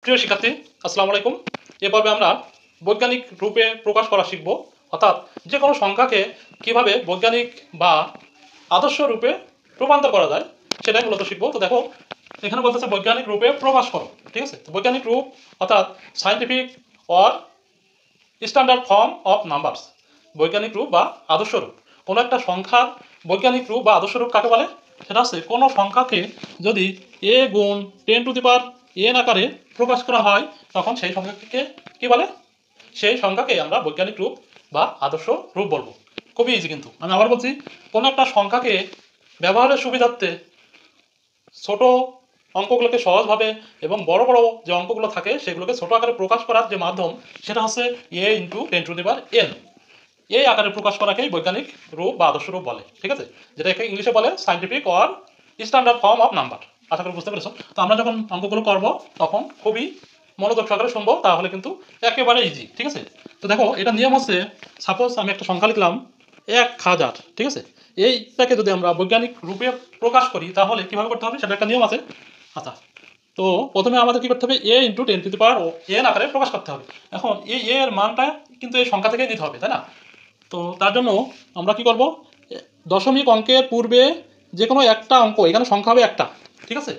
প্রিয় শিক্ষার্থী, আসসালামু আলাইকুম। এ পর্বে আমরা বৈজ্ঞানিক রূপে প্রকাশ করা শিখব, অর্থাৎ যে কোনো সংখ্যাকে কিভাবে বৈজ্ঞানিক বা আদর্শ রূপে রূপান্তর করা যায় সেটাই মূলত শিখব। তো দেখো, এখানে বলতেছে বৈজ্ঞানিক রূপে প্রকাশ করো, ঠিক আছে। তো বৈজ্ঞানিক রূপ অর্থাৎ scientific or standard form of numbers, বৈজ্ঞানিক রূপ বা আদর্শ রূপ। কোনো একটা সংখ্যার বৈজ্ঞানিক রূপ বা আদর্শ রূপ কাকে বলে? সেটা হচ্ছে কোনো সংখ্যাকে যদি এ গুণ 10⁻n আকারে প্রকাশ করা হয়, তখন সেই সংখ্যাকে কি বলে? সেই সংখ্যাকে আমরা বৈজ্ঞানিক রূপ বা আদর্শ রূপ বলবো। খুবই ইজি। কিন্তু আমি আবার বলছি, কোনো একটা সংখ্যাকে ব্যবহারের সুবিধার্থে ছোট অঙ্কগুলোকে সহজভাবে এবং বড় বড় যে অঙ্কগুলো থাকে সেগুলোকে ছোট আকারে প্রকাশ করার যে মাধ্যম, সেটা হচ্ছে a × 10⁻n। এই আকারে প্রকাশ করাকেই বৈজ্ঞানিক রূপ বা আদর্শ রূপ বলে, ঠিক আছে। যেটাকে ইংলিশে বলে scientific or standard form of number. আশা করি বুঝতে পেরেছো। তো আমরা যখন অঙ্কগুলো করব তখন খুবই মনোযোগ সহকারে শুনবো, তাহলে কিন্তু একেবারে ইজি, ঠিক আছে। তো দেখো, এটা নিয়ম হচ্ছে, সাপোজ আমি একটা সংখ্যা লিখলাম 1000, ঠিক আছে। এইটাকে যদি আমরা বৈজ্ঞানিক রূপে প্রকাশ করি তাহলে কিভাবে করতে হবে সেটা একটা নিয়ম আছে। আচ্ছা, তো প্রথমে আমাদের কি করতে হবে? a × 10⁻n আকারে প্রকাশ করতে হবে। এখন এই এর মানটা কিন্তু এই সংখ্যা থেকেই দিতে হবে, তাই না? তো তার জন্য আমরা কি করব? দশমিক অঙ্কের পূর্বে যে কোনো একটা অঙ্ক, এখানে সংখ্যা হবে একটা, ঠিক আছে।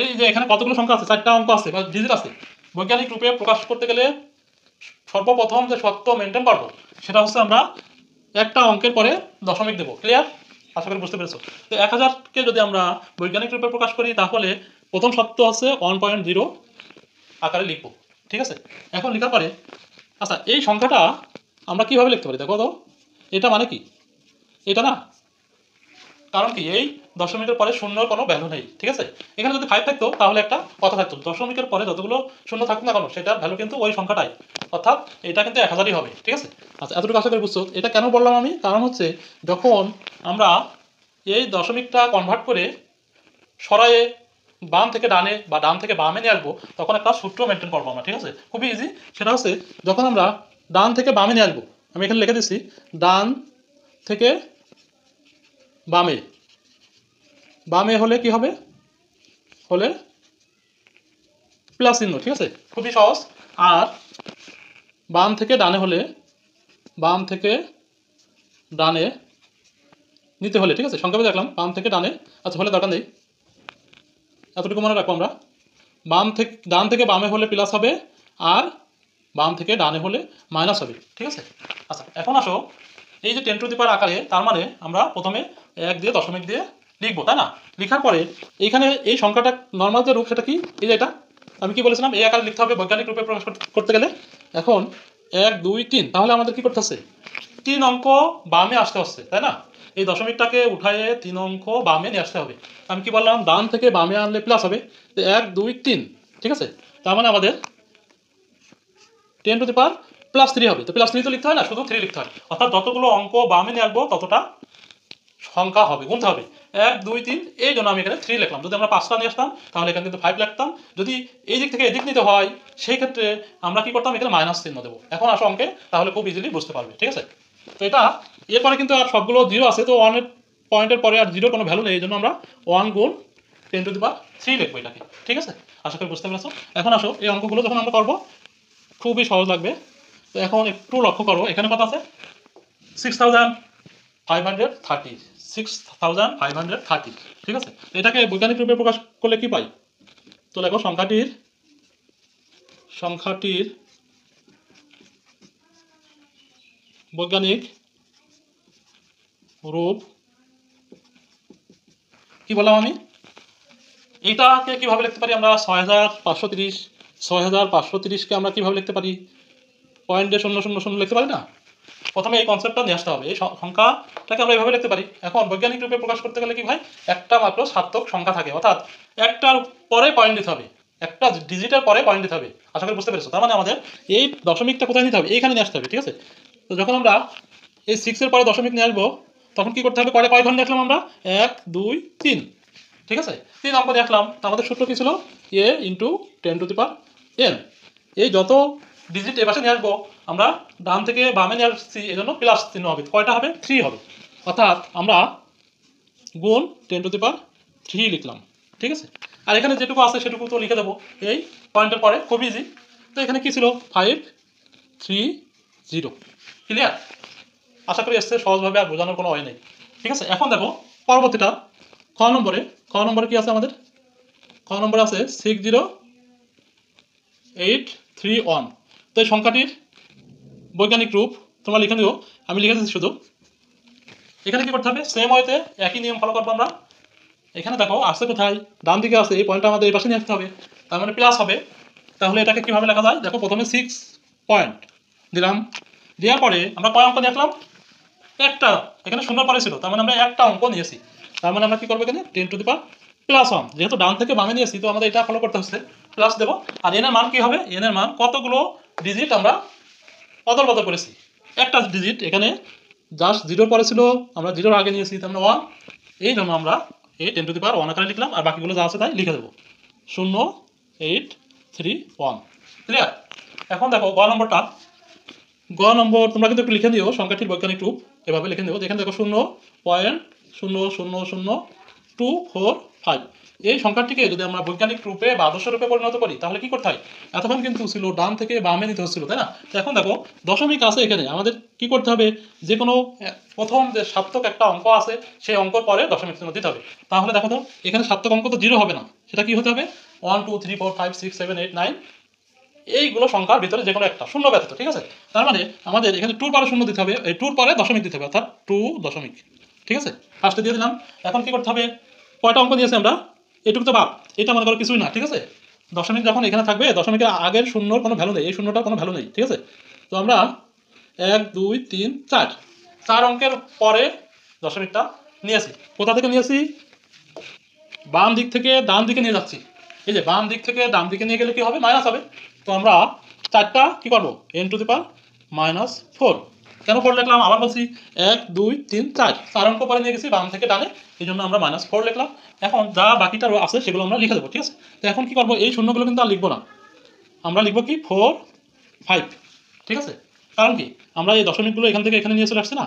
এই যে এখানে কতগুলো সংখ্যা আছে, 4টা অঙ্ক আছে বা ডিজিট আছে। বৈজ্ঞানিক রূপে প্রকাশ করতে গেলে সর্বপ্রথম যে সত্য মেনটেন করবো সেটা হচ্ছে আমরা একটা অঙ্কের পরে দশমিক দেবো। ক্লিয়ার? আশা করি বুঝতে পেরেছো। তো 1000কে যদি আমরা বৈজ্ঞানিক রূপে প্রকাশ করি তাহলে প্রথম সত্য হচ্ছে 1.0 আকারে লিখবো, ঠিক আছে। এখন লেখার পরে আচ্ছা, এই সংখ্যাটা আমরা কিভাবে লিখতে পারি? দেখো তো, এটা মানে কি? এটা না, কারণ কি এই দশমিকের পরে শূন্যর কোনো ভ্যালু নেই, ঠিক আছে। এখানে যদি 5 থাকতো তাহলে একটা কথা থাকতো, দশমিকের পরে যতগুলো শূন্য থাকুক না কেন সেটার ভ্যালু কিন্তু ওই সংখ্যাটাই, অর্থাৎ এটা কিন্তু 1000ই হবে, ঠিক আছে। আচ্ছা, এতটুকু আশা করি বুঝছো। এটা কেন বললাম আমি? কারণ হচ্ছে যখন আমরা এই দশমিকটা কনভার্ট করে সরায়ে বাম থেকে ডানে বা ডান থেকে বামে নিয়ে আসবো, তখন একটা সূত্র মেনটেন করবো আমরা, ঠিক আছে। খুবই ইজি। সেটা হচ্ছে যখন আমরা ডান থেকে বামে নিয়ে আসবো, আমি এখানে লিখে দিচ্ছি ডান থেকে বামে। বামে হলে কি হবে? হলে প্লাস চিহ্ন, ঠিক আছে। খুবই সহজ। আর বাম থেকে ডানে হলে, বাম থেকে ডানে নিতে হলে, ঠিক আছে, সংক্ষেপে দেখলাম বাম থেকে ডানে। আচ্ছা, হলে দরকার নেই, এতটুকু মনে রাখবো আমরা। ডান থেকে বামে হলে প্লাস হবে, আর বাম থেকে ডানে হলে মাইনাস হবে, ঠিক আছে। আচ্ছা, এখন আসো, এই যে 10⁻⁴ আকারে, তার মানে আমরা প্রথমে 1 দিয়ে দশমিক দিয়ে লিখবো, তাই না? লিখার পরে এইখানে এই সংখ্যাটা নর্মাল যে রূপ সেটা কি? এই যে এটা আমি কি বলেছিলাম, এই আকারে লিখতে হবে বৈজ্ঞানিক রূপে প্রকাশ করতে গেলে। এখন 1 2 3, তাহলে আমাদের কি করতে হচ্ছে? 3 অঙ্ক বামে আসতে হচ্ছে, তাই না? এই দশমিকটাকে উঠায়ে 3 অঙ্ক বামে নিয়ে আসতে হবে। আমি কি বললাম? ডান থেকে বামে আনলে প্লাস হবে। তো 1 2 3, ঠিক আছে। তার মানে আমাদের 10⁻+3 হবে। তো +3 তো লিখতে হয় না, শুধু 3 লিখতে হয়। অর্থাৎ যতগুলো অঙ্ক বামে নিয়ে আসবো ততটা সংখ্যা হবে, গুনতে হবে। 1 2 3, এই জন্য আমি এখানে 3 লিখলাম। যদি আমরা 5টা নিয়ে আসতাম তাহলে এখানে কিন্তু 5 লিখতাম। যদি এই দিক থেকে এদিক নিতে হয় সেই ক্ষেত্রে আমরা কি করতাম? এখানে মাইনাস চিহ্ন দেবো। এখন আসো অঙ্কে, তাহলে খুব ইজিলি বুঝতে পারবে, ঠিক আছে। তো এটা এরপরে কিন্তু আর সবগুলো জিরো আছে, তো 1 এর পয়েন্টের পরে আর জিরোর কোনো ভ্যালু নেই, এই জন্য আমরা 1 গুণ 10⁻³ লিখবো এটাকে, ঠিক আছে। আশা করি বুঝতে পেরেছো। এখন আসো, এই অঙ্কগুলো যখন আমরা করবো খুবই সহজ লাগবে। তো এখন একটু লক্ষ্য করো, এখানে কত আছে? 6530, 6530, ঠিক আছে। এটাকে বৈজ্ঞানিক রূপে প্রকাশ করলে কি পাই? তো দেখো, সংখ্যাটির বৈজ্ঞানিক রূপ কি বললাম আমি? এটাকে কিভাবে লিখতে পারি আমরা? 6530কে আমরা কিভাবে লিখতে পারি? পয়েন্ট দিয়ে 000 লিখতে পারি না? প্রথমে এই কনসেপ্টটা নিয়ে আসতে হবে। এই সংখ্যাটাকে আমরা এইভাবে লিখতে পারি। এখন বৈজ্ঞানিক রূপে প্রকাশ করতে গেলে কি ভাই? একটা মাত্র সার্থক সংখ্যা থাকে, অর্থাৎ একটার পরে পয়েন্ট দিতে হবে, একটা ডিজিটের পরে পয়েন্ট দিতে হবে। আশা করি বুঝতে পেরেছো। তার মানে আমাদের এই দশমিকটা কোথায় নিতে হবে? এইখানে নিয়ে আসতে হবে, ঠিক আছে। তো যখন আমরা এই 6 এর পরে দশমিক নিয়ে আসবো তখন কি করতে হবে? কয় ঘর নিয়ে আসলাম আমরা? 1 2 3, ঠিক আছে। 3 অঙ্ক নিয়ে আসলাম। আমাদের সূত্র কি ছিল? a × 10⁻n। এই যত ডিজিট এপাশে নিয়ে আসবো, আমরা ডান থেকে বামে নিয়ে আসছি, এই জন্য প্লাস চিহ্ন হবে। কয়টা হবে? 3 হবে। অর্থাৎ আমরা গুণ 10⁻³ লিখলাম, ঠিক আছে। আর এখানে যেটুকু আছে সেটুকু তো লিখে দেবো এই পয়েন্টের পরে, খুব ইজি। তো এখানে কি ছিল 530, ক্লিয়ার? আশা করি এসছে সহজভাবে, আর বোঝানোর কোনো ওয়ে নেই, ঠিক আছে? এখন দেখো পরবর্তীটা খ নম্বরে কি আছে আমাদের? খ নম্বরে আছে 60831। তো এই সংখ্যাটির বৈজ্ঞানিক রূপ তোমরা লিখে দিও, আমি লিখে দিচ্ছি শুধু। এখানে কি করতে হবে, সেম ওয়েতে একই নিয়ম ফলো করবো আমরা। এখানে দেখো আসছে কোথায়, ডান দিকে আছে, এই পয়েন্টটা আমাদের এই পাশে নিয়ে আসতে হবে, তার মানে প্লাস হবে। তাহলে এটাকে কিভাবে লেখা যায় দেখো, প্রথমে 6 পয়েন্ট দিলাম, দেওয়ার পরে আমরা কয় অঙ্ক দেখলাম, একটা, এখানে শূন্য পরে ছিল, তার মানে আমরা একটা অঙ্ক নিয়েছি। তার মানে আমরা কি করবো এখানে 10⁻+1, যেহেতু ডান থেকে বামে নিয়েছি তো আমাদের এটা ফলো করতে হচ্ছে, প্লাস দেবো। আর এনের মান কি হবে, এনের মান কতগুলো ডিজিট আমরা অদল বদল করেছি, একটা ডিজিট এখানে জাস্ট জিরোর পরে ছিল, আমরা জিরোর আগে নিয়েছি, তার মানে 1। এই জন্য আমরা এই 10⁻1 আকারে লিখলাম, আর বাকিগুলো যা আছে তাই লিখে দেবো 0831, ক্লিয়ার? এখন দেখো গ নম্বর তোমরা কিন্তু একটু লিখে দিও সংখ্যাটির বৈজ্ঞানিক রূপ, এভাবে লিখে দিও। এখানে দেখো 0.00245। এই সংখ্যাটিকে যদি আমরা বৈজ্ঞানিক রূপে বা আদর্শ রূপে পরিণত করি তাহলে কি করতে হয়, এতক্ষণ কিন্তু ছিল ডান থেকে বামে নিতে হচ্ছিল, তাই না? তো এখন দেখো দশমিক আছে এখানে, আমাদের কি করতে হবে, যে কোনো প্রথম যে সার্থক একটা অঙ্ক আছে সেই অঙ্কর পরে দশমিক চিহ্ন দিতে হবে। তাহলে দেখো তো এখানে সার্থক অঙ্ক তো জিরো হবে না, সেটা কি হতে হবে 1 2 3 4 5 6 7 8 9, এইগুলো সংখ্যার ভিতরে যে কোনো একটা শূন্য ব্যতীত, ঠিক আছে? তার মানে আমাদের এখানে টুর পরে শূন্য দিতে হবে, এই টুর পরে দশমিক দিতে হবে, অর্থাৎ 2 দশমিক, ঠিক আছে? ফার্স্টে দিয়ে দিলাম। এখন কি করতে হবে, কয়টা অঙ্ক নিয়েছি আমরা, এটুকু তো বাদ, এটা মনে করো কিছুই না, ঠিক আছে? দশমিক যখন এখানে থাকবে, দশমিকের আগের শূন্যর কোনো ভ্যালু নেই, এই শূন্যটার কোনো ভ্যালু নেই, ঠিক আছে? তো আমরা 1 2 3 4 4 অঙ্কের পরে দশমিকটা নিয়েছি। কোথা থেকে নিয়েছি, বাম দিক থেকে ডান দিকে নিয়ে যাচ্ছি। এই যে বাম দিক থেকে ডান দিকে নিয়ে গেলে কি হবে, মাইনাস হবে। তো আমরা চারটা কি করবো, n⁻⁴ কেন 4 লিখলাম আবার বলছি, 1 2 3 4 4 অঙ্ক পরে নিয়ে গেছি বাম থেকে ডানে, এই জন্য আমরা -4 লিখলাম। এখন যা বাকিটা আছে সেগুলো আমরা লিখে দেবো, ঠিক আছে? তো এখন কি করবো, এই শূন্যগুলো কিন্তু আর লিখবো না, আমরা লিখবো কি 4 5, ঠিক আছে? কারণ কি, আমরা এই দশমিকগুলো এখান থেকে এখানে নিয়ে চলে আসছি না,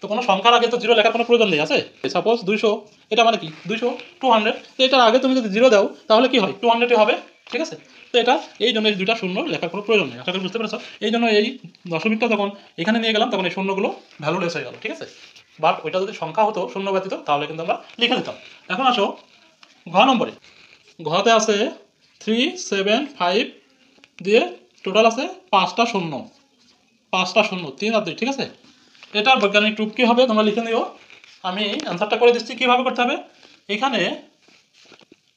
তো কোনো সংখ্যার আগে তো জিরো লেখার কোনো প্রয়োজন নেই, আছে? সাপোজ 200, এটা মানে কি 200 200, তো এটার আগে তুমি যদি জিরো দাও তাহলে কি হয় 200 হবে, ঠিক আছে? তো এটা এই জন্য এই দুইটা শূন্য লেখার কোনো প্রয়োজন নেই, আশা করি বুঝতে পেরেছো? এই জন্য এই দশমিকটা যখন এখানে নিয়ে গেলাম তখন এই শূন্যগুলো ভ্যালুলেস হয়ে গেল, ঠিক আছে? বাট ওইটা যদি সংখ্যা হতো শূন্য ব্যতীত তাহলে কিন্তু আমরা লিখে দিতাম। এখন আসো ঘ নম্বরে, ঘতে আছে 375 দিয়ে টোটাল আছে 5টা শূন্য, 3 আর 2, ঠিক আছে? এটার বৈজ্ঞানিক রূপ কী হবে তোমরা লিখে নিও, আমি অ্যান্সারটা করে দিচ্ছি কীভাবে করতে হবে। এখানে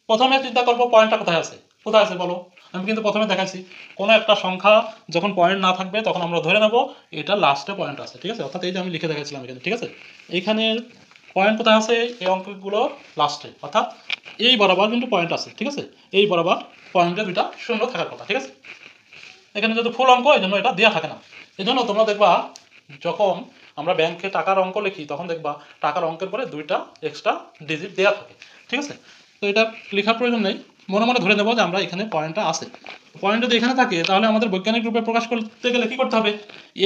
প্রথমে চিন্তা করবো পয়েন্টটা কোথায় আছে, কোথায় আছে বলো? আমি কিন্তু প্রথমে দেখাচ্ছি কোনো একটা সংখ্যা যখন পয়েন্ট না থাকবে তখন আমরা ধরে নেব এটা লাস্টে পয়েন্ট আছে, ঠিক আছে? অর্থাৎ এই যে আমি লিখে দেখাচ্ছিলাম এখানে, ঠিক আছে? এইখানে পয়েন্ট কোথায় আছে, এই অঙ্কগুলোর লাস্টে, অর্থাৎ এই বরাবর কিন্তু পয়েন্ট আছে, ঠিক আছে? এই বরাবর পয়েন্টে দুইটা শূন্য থাকার কথা, ঠিক আছে? এখানে যেহেতু ফুল অঙ্ক এই জন্য এটা দেওয়া থাকে না, এই জন্য তোমরা দেখবা যখন আমরা ব্যাংকে টাকার অঙ্ক লিখি তখন দেখবা টাকার অঙ্কের পরে দুইটা এক্সট্রা ডিজিট দেওয়া থাকে, ঠিক আছে? তো এটা লেখার প্রয়োজন নেই, মনে মনে ধরে নেবো যে আমরা এখানে পয়েন্টটা আছে। পয়েন্ট যদি এখানে থাকে তাহলে আমাদের বৈজ্ঞানিক রূপে প্রকাশ করতে গেলে কী করতে হবে,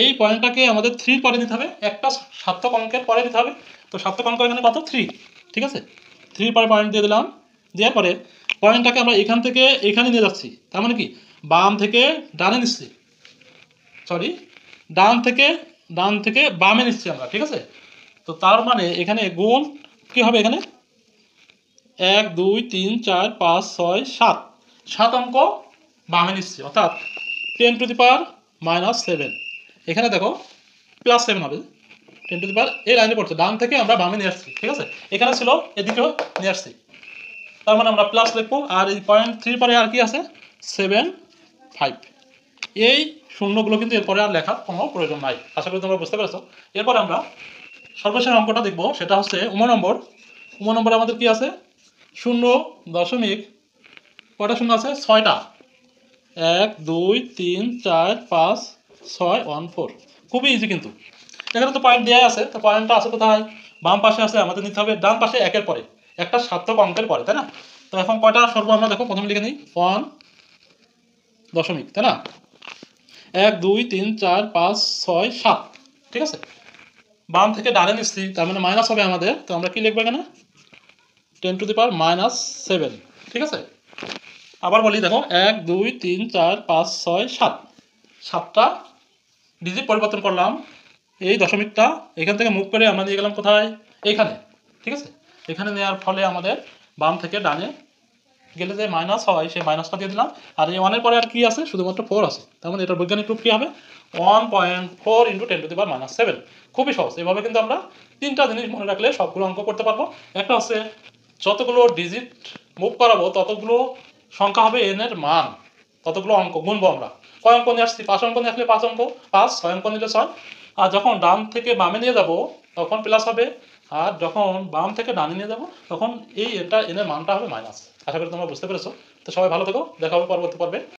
এই পয়েন্টটাকে আমাদের 3 পরে দিতে হবে, একটা সার্থক অঙ্কের পরে দিতে হবে। তো সার্থক অঙ্ক এখানে কত 3, ঠিক আছে? 3 পরে পয়েন্ট দিয়ে দিলাম, দেওয়ার পরে পয়েন্টটাকে আমরা এখান থেকে এখানে নিয়ে যাচ্ছি, তার মানে কি বাম থেকে ডানে নিচ্ছি, সরি ডান থেকে বামে নিচ্ছি আমরা, ঠিক আছে? তো তার মানে এখানে গুণ কি হবে, এখানে 1 2 3 4 5 6 7 7 অঙ্ক বামে নিচ্ছি, অর্থাৎ 10⁻⁻7। এখানে দেখো +7 হবে, 10⁻, এই লাইনে পড়ছে, ডান থেকে আমরা বামে নিয়ে আসছি, ঠিক আছে? এখানে ছিল এদিকেও নিয়ে আসছি, তার মানে আমরা প্লাস লিখবো। আর এই পয়েন্ট 3 পরে আর কি আছে 7 5, এই শূন্যগুলো কিন্তু এরপরে আর লেখার কোনো প্রয়োজন নাই, আশা করি তোমরা বুঝতে পেরেছো। এরপরে আমরা সর্বশেষ অঙ্কটা দেখব, সেটা হচ্ছে নম্বরে আমাদের কি আছে 0 কয়টা শূন্য আছে 6টা, 1 2 3 4 5 6 1 4, খুবই ইজি কিন্তু। এখানে তো পয়েন্ট দেওয়া আছে, তো পয়েন্টটা আছে কোথায়, বাম পাশে আছে, আমাদের নিতে হবে ডান পাশে একের পরে একটা সার্থক অঙ্কের পরে, তাই না? তো এখন কয়টা সর্ব আমরা দেখো, প্রথমে লিখে নিই 1 দশমিক, তাই না? 1 2 3 4 5 6 7, ঠিক আছে? বাম থেকে ডানে নিচ্ছি, তার মানে মাইনাস হবে আমাদের, তো আমরা কি লিখবো এখানে 10⁻⁻7, ঠিক আছে, আবার বলি দেখো 1 2 3 4 5 6 7, 7টা ডিজিট পরিবর্তন করলাম। এই দশমিকটা এখান থেকে মুভ করে আমরা নিয়ে গেলাম কোথায়, এইখানে। ঠিক আছে, এখানে নেওয়ার ফলে আমাদের বাম থেকে ডানে গেলে যে মাইনাস হয় সেই মাইনাসটা দিয়ে দিলাম। আর এই 1-এর পরে আর কি আছে, শুধুমাত্র 4 আছে। তার মানে এটার বৈজ্ঞানিক রূপ কী হবে, 1.4 × 10⁻⁷। খুবই সহজ। এভাবে কিন্তু আমরা 3টা জিনিস মনে রাখলে সবগুলো অঙ্ক করতে পারবো। একটা হচ্ছে যতগুলো ডিজিট মুভ করাবো ততগুলো সংখ্যা হবে n এর মান, ততগুলো অঙ্ক গুনবো আমরা। কয় অঙ্ক নিয়ে আসছি, 5 অঙ্ক নিয়ে আসলে 5 অঙ্ক 5, 6 অঙ্ক নিলে 6। আর যখন ডান থেকে বামে নিয়ে যাব তখন প্লাস হবে, আর যখন বাম থেকে ডানে নিয়ে যাব তখন এই এটা n এর মানটা হবে মাইনাস। আশা করি তোমরা বুঝতে পেরেছো। তো সবাই ভালো থেকো, দেখা হবে পরবর্তী পর্বে।